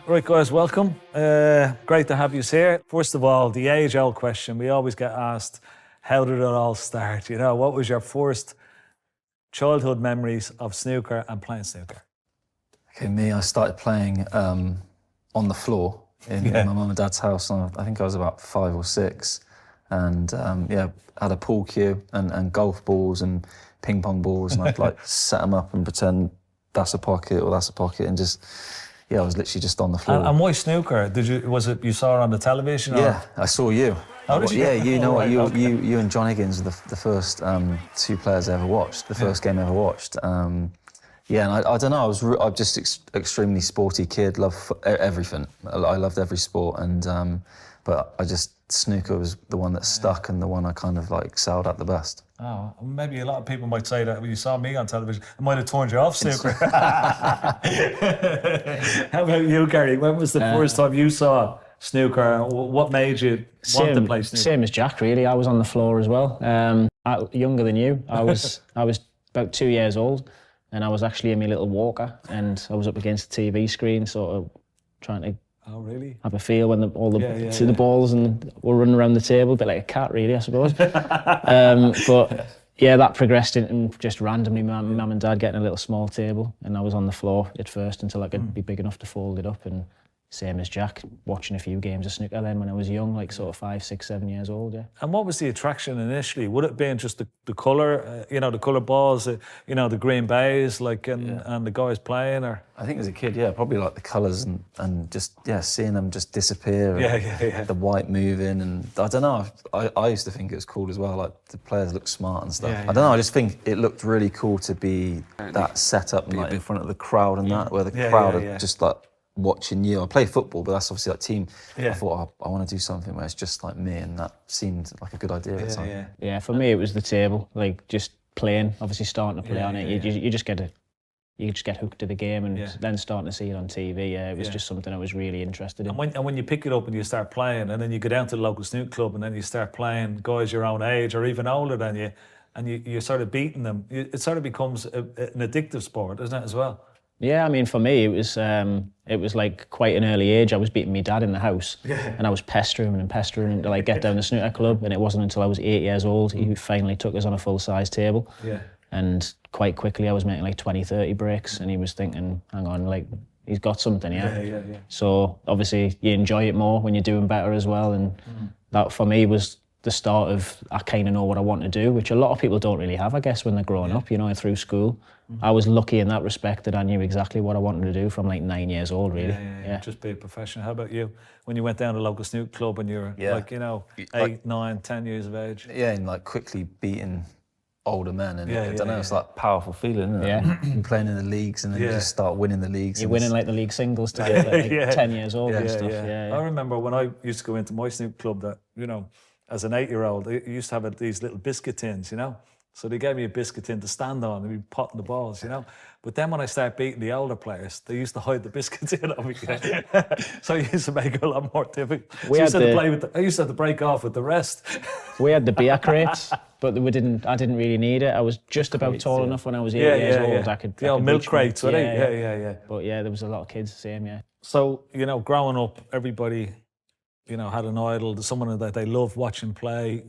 Right, guys, welcome. Great to have you here. First of all, the age-old question. We always get asked, how did it all start? You know, what was your first childhood memories of snooker and playing snooker? Okay, me, I started playing on the floor in my mum and dad's house. I think I was about 5 or 6. And had a pool cue and golf balls and ping pong balls. And I'd like set them up and pretend that's a pocket or that's a pocket and just... Yeah, I was literally just on the floor. And why snooker? Was it you saw it on the television? Or? Yeah, I saw you. Oh, did you? Yeah, you know what? You and John Higgins were the first 2 players I ever watched. The first game I ever watched. And I don't know. I'm just extremely sporty kid. Love everything. I loved every sport, and but snooker was the one that stuck and the one I kind of like excelled at the best. Oh, maybe a lot of people might say that when you saw me on television, it might have turned you off snooker. How about you, Gary? When was the first time you saw snooker? What made you want to play snooker? Same as Jack, really. I was on the floor as well. Younger than you. I was about 2 years old, and I was actually in my little walker, and I was up against the TV screen, sort of trying to have a feel when all the balls and were running around the table, a bit like a cat, really, I suppose. But yeah, that progressed into just randomly mum and dad getting a little small table, and I was on the floor at first until I could be big enough to fold it up, and same as Jack, watching a few games of snooker then when I was young, like sort of 5, 6, 7 years old, yeah. And what was the attraction initially? Would it have been just the colour, the colour balls, the green bays, and the guys playing, or? I think as a kid, yeah, probably like the colours and just, seeing them just disappear. Yeah. The white moving, and I don't know, I used to think it was cool as well, like the players looked smart and stuff. I don't know, I just think it looked really cool to be that set up like in front of the crowd and that, where the crowd are just like, watching you. I play football, but that's obviously like team. I thought, I want to do something where it's just like me, and that seemed like a good idea at the time. Yeah, for me it was the table, like just playing, obviously starting to play on it. You just get hooked to the game, and then starting to see it on TV. It was just something I was really interested in. And when you pick it up and you start playing, and then you go down to the local snooker club, and then you start playing guys your own age or even older than you, and you sort of beating them, it sort of becomes an addictive sport, isn't it, as well? Yeah, I mean, for me, it was like quite an early age. I was beating my dad in the house, and I was pestering him to like get down the snooker club. And it wasn't until I was 8 years old he finally took us on a full-size table. And quite quickly I was making like 20, 30 breaks, and he was thinking, hang on, like he's got something here. So obviously you enjoy it more when you're doing better as well. And that for me was the start of, I kind of know what I want to do, which a lot of people don't really have, I guess, when they're growing up, through school. I was lucky in that respect that I knew exactly what I wanted to do from like 9 years old, really. Just be a professional. How about you? When you went down to the local snooker club and you were 8, 9, 10 years of age? Yeah, and like quickly beating older men, and I don't know, it's like a powerful feeling, isn't it? Yeah. Playing in the leagues, and then you just start winning the leagues. You're winning like the league singles type, like 10 years old and stuff. I remember when I used to go into my snooker club that, as an 8-year-old, I used to have these little biscuit tins, So they gave me a biscuit tin to stand on and be potting the balls, But then when I started beating the older players, they used to hide the biscuit tin on me. So I used to make it a lot more difficult. I used to have to break off with the rest. We had the beer crates, but I didn't really need it. I was just about tall enough when I was 8 years old. I could milk crates, were they? Yeah. But yeah, there was a lot of kids the same, yeah. So, growing up, everybody, had an idol, someone that they loved watching play.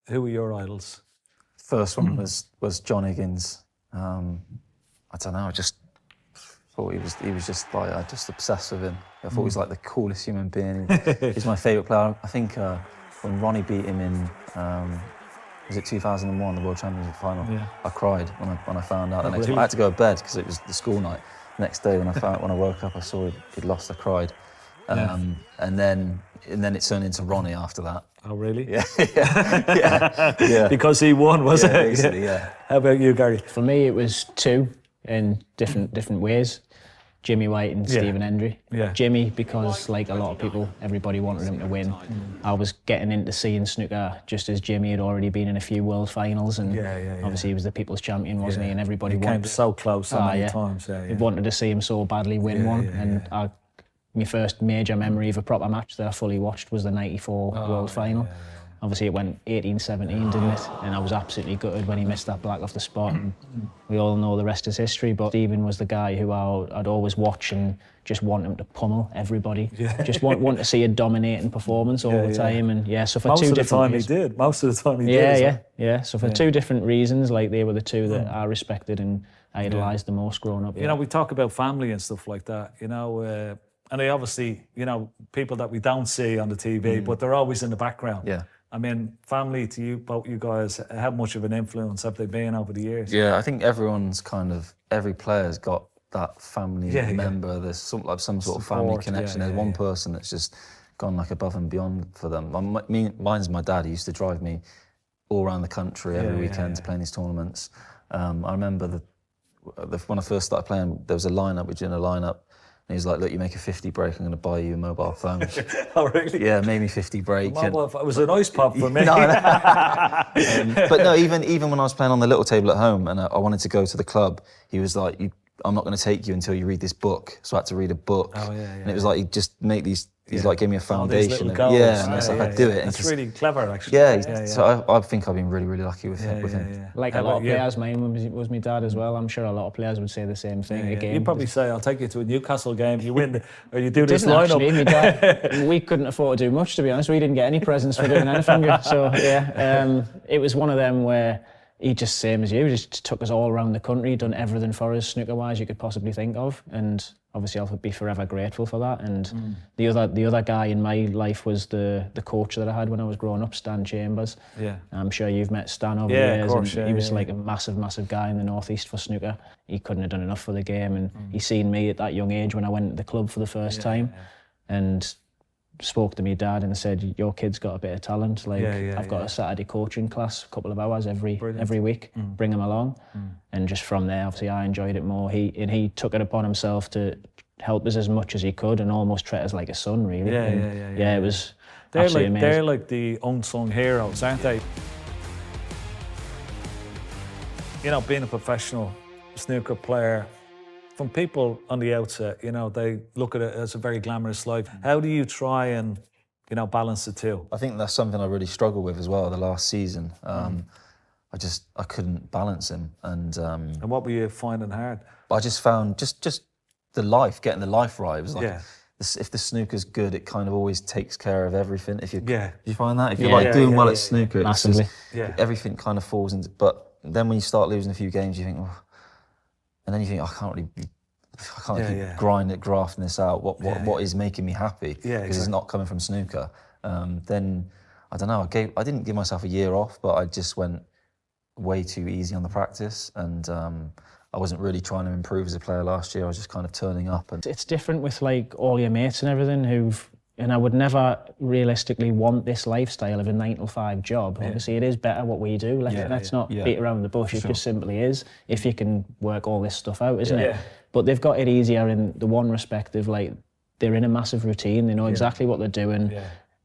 Who were your idols? First one was John Higgins. I don't know, I just thought he was just like, I just obsessed with him. I thought he was like the coolest human being. He's my favourite player. I think when Ronnie beat him in, was it 2001, the World Championship final? I cried when I found out. I had to go to bed because it was the school night. The next day when I woke up, I saw he'd lost. I cried. And then it turned into Ronnie after that. Oh, really? Yeah. Because he won, was it? Basically, yeah. How about you, Gary? For me, it was 2 in different ways. Jimmy White and Stephen Hendry. Jimmy, because like a lot of people, everybody wanted him to win. I was getting into seeing snooker just as Jimmy had already been in a few world finals, and obviously he was the people's champion, wasn't he? And everybody came so close so many times. He wanted to see him so badly win one, my first major memory of a proper match that I fully watched was the '94 World Final. Obviously, it went 18-17, didn't it? And I was absolutely gutted when he missed that black off the spot. And we all know the rest is history. But Stephen was the guy who I'd always watch and just want him to pummel everybody. Yeah. Just want to see a dominating performance all the time. And yeah, so for most two of the different time reasons, he did. Most of the time he did. Yeah. So for two different reasons, like they were the two that I respected and idolised the most growing up. You know, we talk about family and stuff like that. You know. And they obviously, you know, people that we don't see on the TV, but they're always in the background. Yeah. I mean, family to you, both you guys, how much of an influence have they been over the years? Yeah, I think every player's got that family member. There's some sort of family Support, connection. There's one person that's just gone like above and beyond for them. Mine's my dad. He used to drive me all around the country every weekend to play in these tournaments. I remember when I first started playing, there was a lineup. We did a lineup. And he was like, look, you make a 50 break, I'm going to buy you a mobile phone. Oh, really? Yeah, made me 50 break. It was an ice pop for me. But no, even when I was playing on the little table at home and I wanted to go to the club, he was like, I'm not going to take you until you read this book. So I had to read a book. Oh, yeah. And it was like, he'd just make these, he's like, gave me a foundation. Goals. And it's like, I'd do it. It's really clever, actually. Yeah, so I think I've been really, really lucky with him. Yeah. Like a lot of players, mine was my dad as well. I'm sure a lot of players would say the same thing. Again, you'd probably say, I'll take you to a Newcastle game, you win, or you do this lineup. Actually, my dad, we couldn't afford to do much, to be honest. We didn't get any presents for doing anything. So, it was one of them where he just, same as you, just took us all around the country, done everything for us, snooker-wise, you could possibly think of. And obviously I'll be forever grateful for that. And the other guy in my life was the coach that I had when I was growing up, Stan Chambers. Yeah. I'm sure you've met Stan over the years. Of course, and he was like a massive guy in the Northeast for snooker. He couldn't have done enough for the game. And he seen me at that young age when I went to the club for the first time. And spoke to me dad and said, your kid's got a bit of talent. Like I've got a Saturday coaching class, a couple of hours every week, bring him along. And just from there, obviously I enjoyed it more. He took it upon himself to help us as much as he could and almost treat us like a son, really. Yeah, it was absolutely amazing. They're like the unsung heroes, aren't they? You know, being a professional snooker player, from people on the outset, you know, they look at it as a very glamorous life. How do you try and, you know, balance the two? I think that's something I really struggled with as well the last season. I couldn't balance him. And what were you finding hard? I just found just the life, getting the life right. It was like, if the snooker's good, it kind of always takes care of everything. If you find that? If you're doing well at snooker, massively. Everything kind of falls into, but then when you start losing a few games, you think, oh, and then you think, I can't keep grafting this out. What is making me happy? Because it's not coming from snooker. Then I don't know. I didn't give myself a year off, but I just went way too easy on the practice, and I wasn't really trying to improve as a player last year. I was just kind of turning up. And it's different with like all your mates and everything and I would never realistically want this lifestyle of a 9-to-5 job. Obviously, it is better what we do. Let's not beat around the bush. It just simply is. If you can work all this stuff out, isn't it? But they've got it easier in the one respect of like they're in a massive routine. They know exactly what they're doing.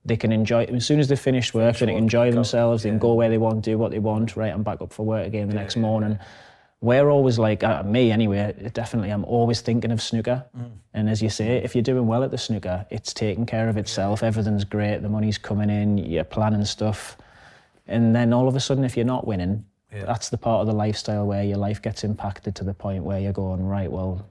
They can enjoy. As soon as they've finished work, they can enjoy themselves. They can go where they want, do what they want. Right, I'm back up for work again the next morning. We're always like, me anyway, definitely, I'm always thinking of snooker. And as you say, if you're doing well at the snooker, it's taking care of itself, everything's great, the money's coming in, you're planning stuff. And then all of a sudden, if you're not winning, that's the part of the lifestyle where your life gets impacted to the point where you're going, right, well,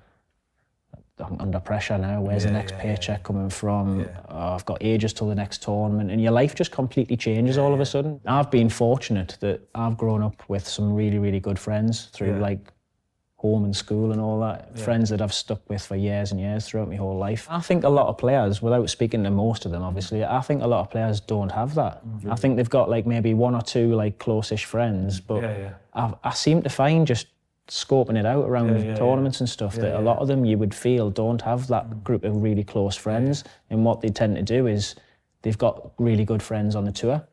I'm under pressure now, where's the next paycheck coming from? Oh, I've got ages till the next tournament, and your life just completely changes all of a sudden. I've been fortunate that I've grown up with some really, really good friends through like home and school and all that, friends that I've stuck with for years and years throughout my whole life. I think a lot of players, without speaking to most of them obviously, I think a lot of players don't have that. I think they've got like maybe one or two like close-ish friends, but I seem to find just scoping it out around tournaments and stuff that a lot of them you would feel don't have that group of really close friends, and what they tend to do is they've got really good friends on the tour.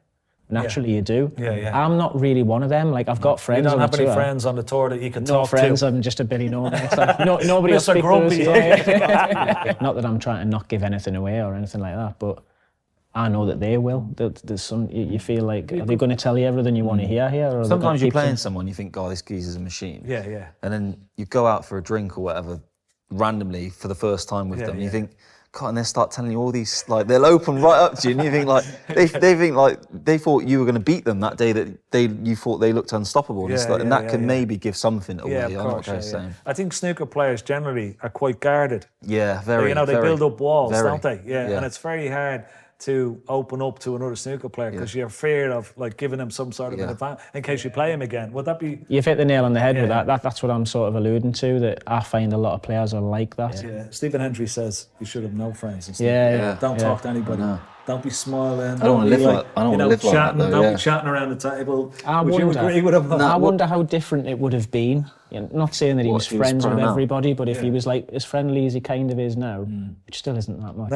Naturally you do. I'm not really one of them. Like I've got friends on the tour. You don't have any friends on the tour that you can talk to? No friends, I'm just a Billy No. Like, nobody will speak to us. Not that I'm trying to not give anything away or anything like that, but I know that they will. There's some, you feel like, are they going to tell you everything you want to hear here? Or sometimes you're playing someone, you think, God, this geezer's a machine. And then you go out for a drink or whatever, randomly for the first time with them, and you think, God, and they start telling you all these, like, they'll open right up to you, and you think like they thought you were going to beat them that day, that you thought they looked unstoppable, and that can maybe give something away. Yeah, of course. Yeah. I think snooker players generally are quite guarded. Yeah, very. They build up walls, very, don't they? Yeah, and it's very hard to open up to another snooker player because you're afraid of like giving them some sort of an advantage in case you play him again. Would that be? You've hit the nail on the head with that. That's what I'm sort of alluding to. That I find a lot of players are like that. Yeah. Stephen Hendry says you should have no friends. And stuff. Yeah. Don't talk to anybody. Don't be smiling. I don't want to live like. I don't want to live like that. Don't be chatting around the table. Would you agree with him? I wonder how different it would have been. Not saying that he was friends with everybody, but if he was like as friendly as he kind of is now, which still isn't that much.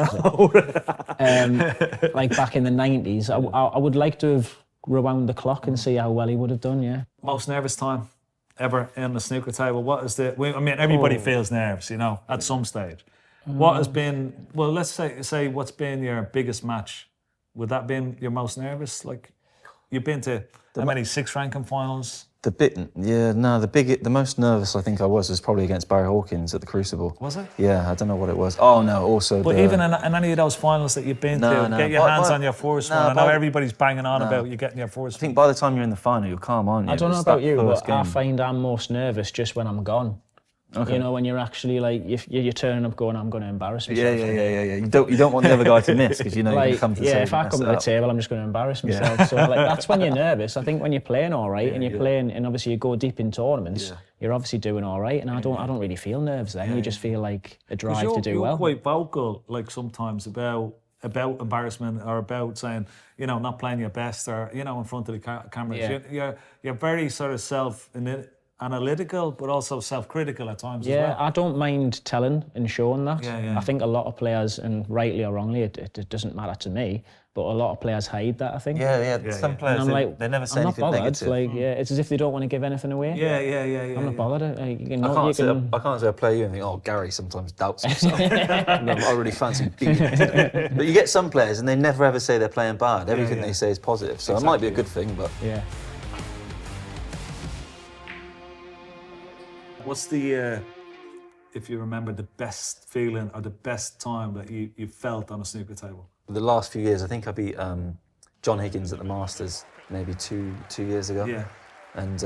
Like back in the 90s, I would like to have rewound the clock and see how well he would have done. Yeah. Most nervous time ever in the snooker table. What is everybody feels nerves, at some stage. What has been? Well, let's say what's been your biggest match? Would that been your most nervous? Like, you've been to how many 6 ranking finals? The most nervous I think I was probably against Barry Hawkins at the Crucible. Was it? Yeah, I don't know what it was. Oh no, also. But even in any of those finals that you've been to, get your hands on your first one. I know everybody's banging on about you getting your first. I think by the time you're in the final, you're calm, aren't you? I don't know about you, but I find I'm most nervous just when I'm gone. Okay. When you're actually like you're turning up going, I'm going to embarrass myself. Yeah. You don't want the other guy to miss because you know you come to. Yeah, if I come to the table, I'm just going to embarrass myself. So that's when you're nervous. I think when you're playing all right and you're playing, and obviously you go deep in tournaments, you're obviously doing all right. And I don't really feel nerves then. You just feel like a drive to do well. You're quite vocal, like sometimes about embarrassment or about saying, not playing your best or in front of the cameras. Yeah. You're very sort of analytical, but also self-critical at times as well. Yeah, I don't mind telling and showing that. Yeah. I think a lot of players, and rightly or wrongly, it doesn't matter to me, but a lot of players hide that, I think. Some players, they never say anything negative. It's as if they don't want to give anything away. Yeah. I'm not bothered. I can't say I play you and think, Gary sometimes doubts himself. I really fancy beating him today. But you get some players and they never ever say they're playing bad. Everything they say is positive. So it might be a good thing, but... Yeah. What's the, if you remember, the best feeling or the best time that you felt on a snooker table? The last few years, I think I beat John Higgins at the Masters maybe two years ago. Yeah. And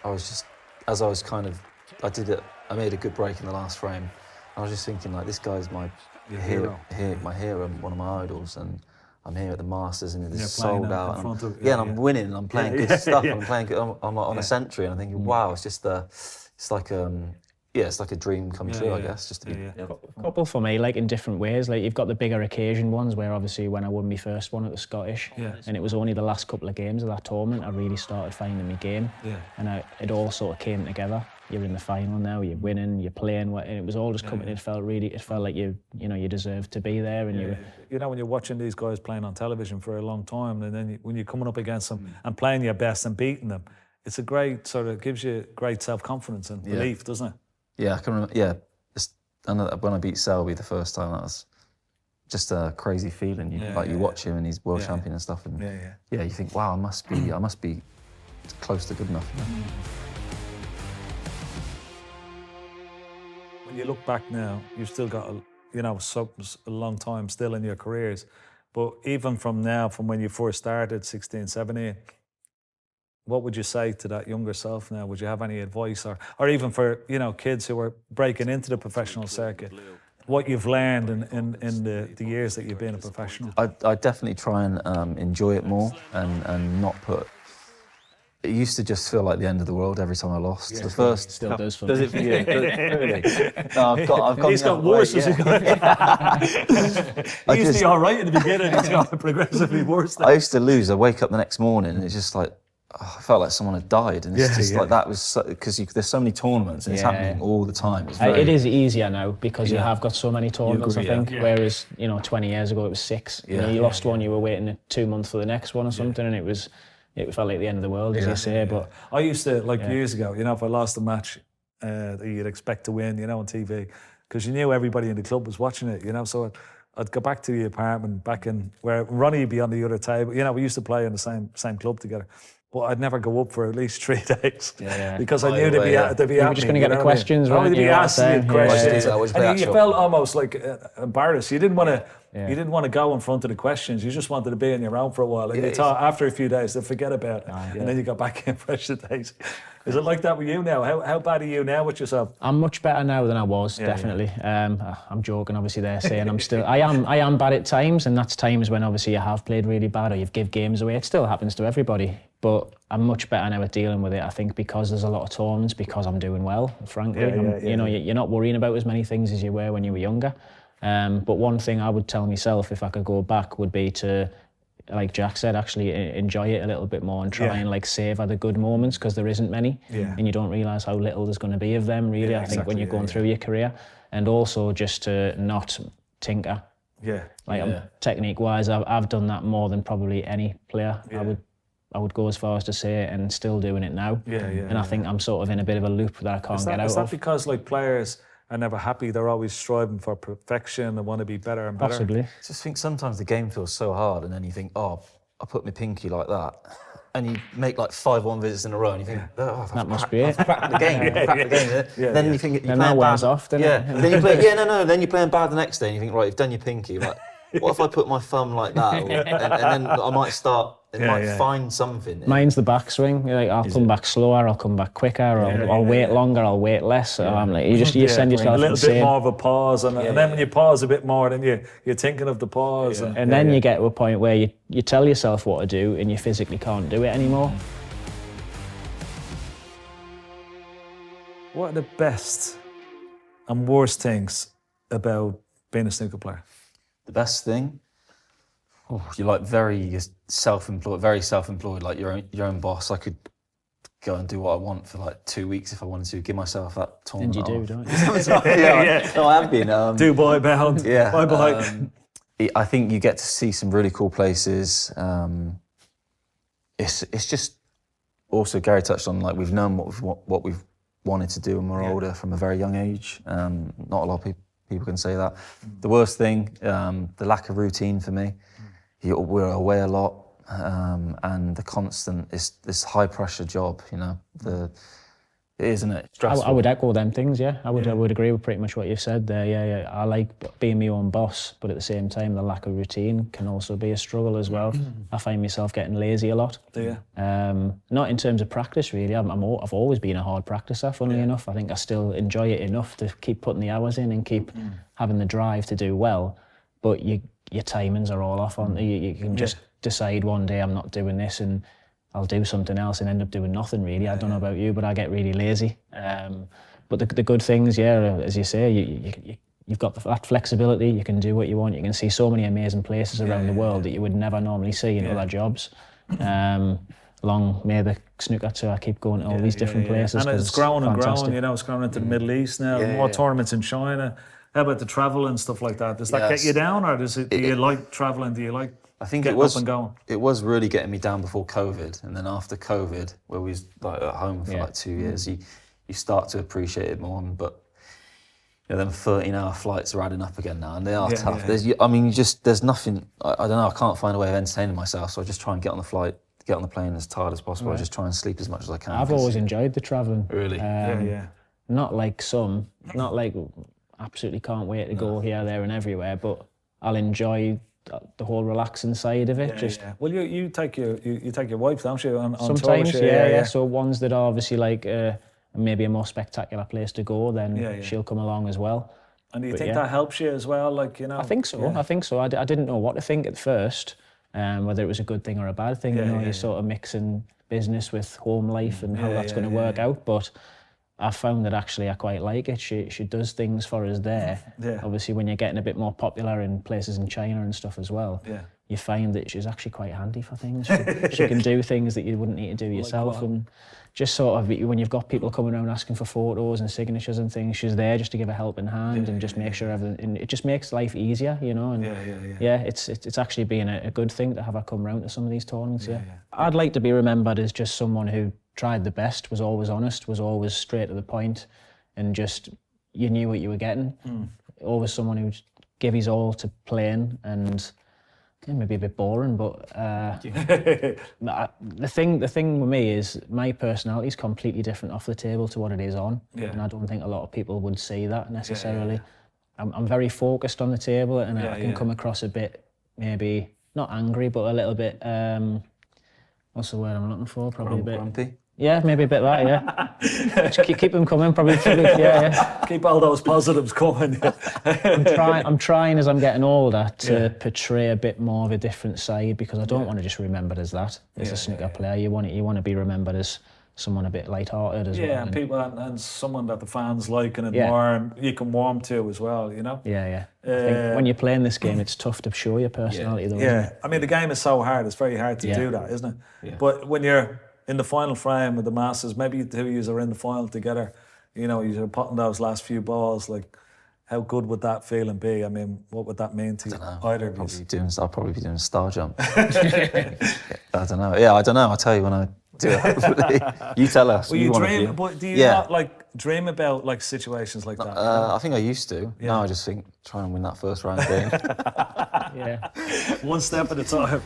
I was just, as I was kind of, I made a good break in the last frame. I was just thinking, like, this guy's my hero, one of my idols, and I'm here at the Masters and it's sold out. And I'm winning, and I'm playing good stuff, and I'm playing good, I'm on a century, and I'm thinking, wow, it's just it's like a dream come true, I guess, just to be. A couple for me, like in different ways. Like you've got the bigger occasion ones where obviously when I won my first one at the Scottish, and it was only the last couple of games of that tournament I really started finding my game, and it all sort of came together. You're in the final now, you're winning, you're playing, and it was all just coming. It felt like you deserved to be there, and when you're watching these guys playing on television for a long time, and then when you're coming up against them and playing your best and beating them, it's a great gives you great self-confidence and belief, doesn't it? Yeah, I can remember. Yeah, when I beat Selby the first time, that was just a crazy feeling. You watch him and he's world champion and stuff, and you think, wow, I must be close to good enough. When you look back now, you've still got a long time still in your careers, but even from when you first started, 16, 17. What would you say to that younger self now? Would you have any advice, or even for kids who are breaking into the professional circuit? What you've learned in the years that you've been a professional? I definitely try and enjoy it more and not put. It used to just feel like the end of the world every time I lost. The first still does for me. Does it for you? Really? No, I've got. He's got worse as he got. He used to be all right in the beginning. He's got progressively worse. I used to lose. I wake up the next morning and it's just like. I felt like someone had died, and it's like that was because there's so many tournaments and it's happening all the time. It is easier now because you have got so many tournaments, I think. Whereas 20 years ago it was 6. You lost one, you were waiting 2 months for the next one or something, and it felt like the end of the world, as you say. But I used to years ago, if I lost a match that you'd expect to win, on TV, because you knew everybody in the club was watching it, so. I'd go back to the apartment back in where Ronnie would be on the other table. We used to play in the same club together. but I'd never go up for at least 3 days Yeah. because I Right knew they'd away, yeah. be You at were just me, going to get know the what I mean? questions, Oh, weren't they'd you? be What to asking say? you questions, Yeah. Always play and you actual. felt almost like embarrassed. You didn't want to. Yeah. You didn't want to go in front of the questions. You just wanted to be on your own for a while. And you thought after a few days, they'll forget about it. And then you got back in fresh as days. Is it like that with you now? How bad are you now with yourself? I'm much better now than I was, definitely. I'm joking, obviously, there, saying I am bad at times, and that's times when obviously you have played really bad or you've give games away. It still happens to everybody, but I'm much better now at dealing with it. I think because there's a lot of tournaments, because I'm doing well, frankly. You're not worrying about as many things as you were when you were younger. But one thing I would tell myself if I could go back would be to, like Jack said, actually enjoy it a little bit more and try and like savor the good moments, because there isn't many, and you don't realise how little there's going to be of them, really. I think when you're going through your career, and also just to not tinker. Technique wise, I've done that more than probably any player. I would go as far as to say it, and still doing it now. And I think I'm sort of in a bit of a loop that I can't get out of. Is that because like players are never happy? They're always striving for perfection and want to be better and better. Possibly. I just think sometimes the game feels so hard, and then you think, oh, I put my pinky like that, and you make like 5-1 visits in a row, and you think, oh, That must be it. cracked the game, cracked the game. Then you think you're And playing that wears bad. off, doesn't it? Then you play, then you're playing bad the next day, and you think, right, you've done your pinky. Like, what if I put my thumb like that, and then I might start. It might find something. Mine's the backswing. You're like, I'll come back slower, I'll come back quicker, I'll wait longer, I'll wait less. I'm like, you send yourself a little bit insane. more of a pause, and then when you pause a bit more, then you're thinking of the pause. And then you get to a point where you tell yourself what to do and you physically can't do it anymore. What are the best and worst things about being a snooker player? The best thing, you're like very self-employed, like your own boss. I could go and do what I want for like 2 weeks if I wanted to. Give myself that tournament. And you do, off. don't you? No, I have been. Dubai bound. Bye. I think you get to see some really cool places. It's just also, Gary touched on, like, we've known what we've wanted to do when we're older from a very young age. Not a lot of people can say that. The worst thing, the lack of routine for me. We're away a lot, and the constant, this high pressure job, isn't it? Stressful. I would echo them things, I would agree with pretty much what you've said there. I like being my own boss, but at the same time, the lack of routine can also be a struggle as well. I find myself getting lazy a lot. Do you? Not in terms of practice, really. I've always been a hard practicer, funnily enough. I think I still enjoy it enough to keep putting the hours in and keep having the drive to do well. But your timings are all off, aren't they? You can just decide one day I'm not doing this and I'll do something else and end up doing nothing, really. I don't know about you, but I get really lazy. But the good things, as you say, you've got that flexibility. You can do what you want. You can see so many amazing places around the world that you would never normally see in other jobs. Long may the snooker tour keep going to all these different places. And it's growing and growing, it's growing into the Middle East now, more tournaments in China. How about the travel and stuff like that? Does that get you down, or do you like traveling? Do you like getting up and going? It was really getting me down before COVID, and then after COVID, where we was like at home for like 2 years, you start to appreciate it more. But them 13-hour flights are adding up again now, and they are tough. There's nothing. I don't know. I can't find a way of entertaining myself, so I just try and get on the flight, get on the plane as tired as possible. I just try and sleep as much as I can. I've always enjoyed the travelling. Really? Not like some. Not like absolutely can't wait to go here, there, and everywhere. But I'll enjoy the whole relaxing side of it. Well, you take your wife, don't you? On sometimes, tour, So ones that are obviously like maybe a more spectacular place to go, then she'll come along as well. And do you think that helps you as well? Like, I think so. I think so. I didn't know what to think at first, whether it was a good thing or a bad thing. You're sort of mixing business with home life and how that's going to work out. But I found that actually I quite like it. She does things for us there. Obviously, when you're getting a bit more popular in places in China and stuff as well, you find that she's actually quite handy for things. She can do things that you wouldn't need to do yourself. And just sort of, when you've got people coming around asking for photos and signatures and things, she's there just to give a helping hand and just make sure everything, it just makes life easier, And it's actually been a good thing to have her come round to some of these tournaments. I'd like to be remembered as just someone who tried the best, was always honest, was always straight to the point, and just, you knew what you were getting. Always someone who gave his all to playing, and It may be a bit boring, but the thing with me is my personality is completely different off the table to what it is on, and I don't think a lot of people would see that necessarily. I'm very focused on the table, and I can come across a bit, maybe not angry, but a little bit. What's the word I'm looking for? Probably a bit grumpy. Yeah, maybe a bit like that. Yeah, just keep them coming. Probably. Yeah. Keep all those positives coming. I'm trying as I'm getting older to portray a bit more of a different side, because I don't want to just be remembered as that. As a snooker player, you want to be remembered as someone a bit light-hearted as well. Yeah, and people and someone that the fans like and admire, and you can warm to as well. You know. Yeah. I think when you're playing this game, it's tough to show your personality, though. Isn't it? I mean, the game is so hard. It's very hard to do that, isn't it? Yeah. But when you're in the final frame of the Masters, maybe the two of you are in the final together, you know, you're putting those last few balls, like, how good would that feeling be? I mean, what would that mean to you? Either of you? I'll probably be doing a star jump. I don't know. Yeah, I don't know. I'll tell you when I do it, hopefully. You tell us. Well, you dream, but do you not, like, dream about, like, situations like that? I think I used to. Yeah. Now I just think, try and win that first round game. One step at a time.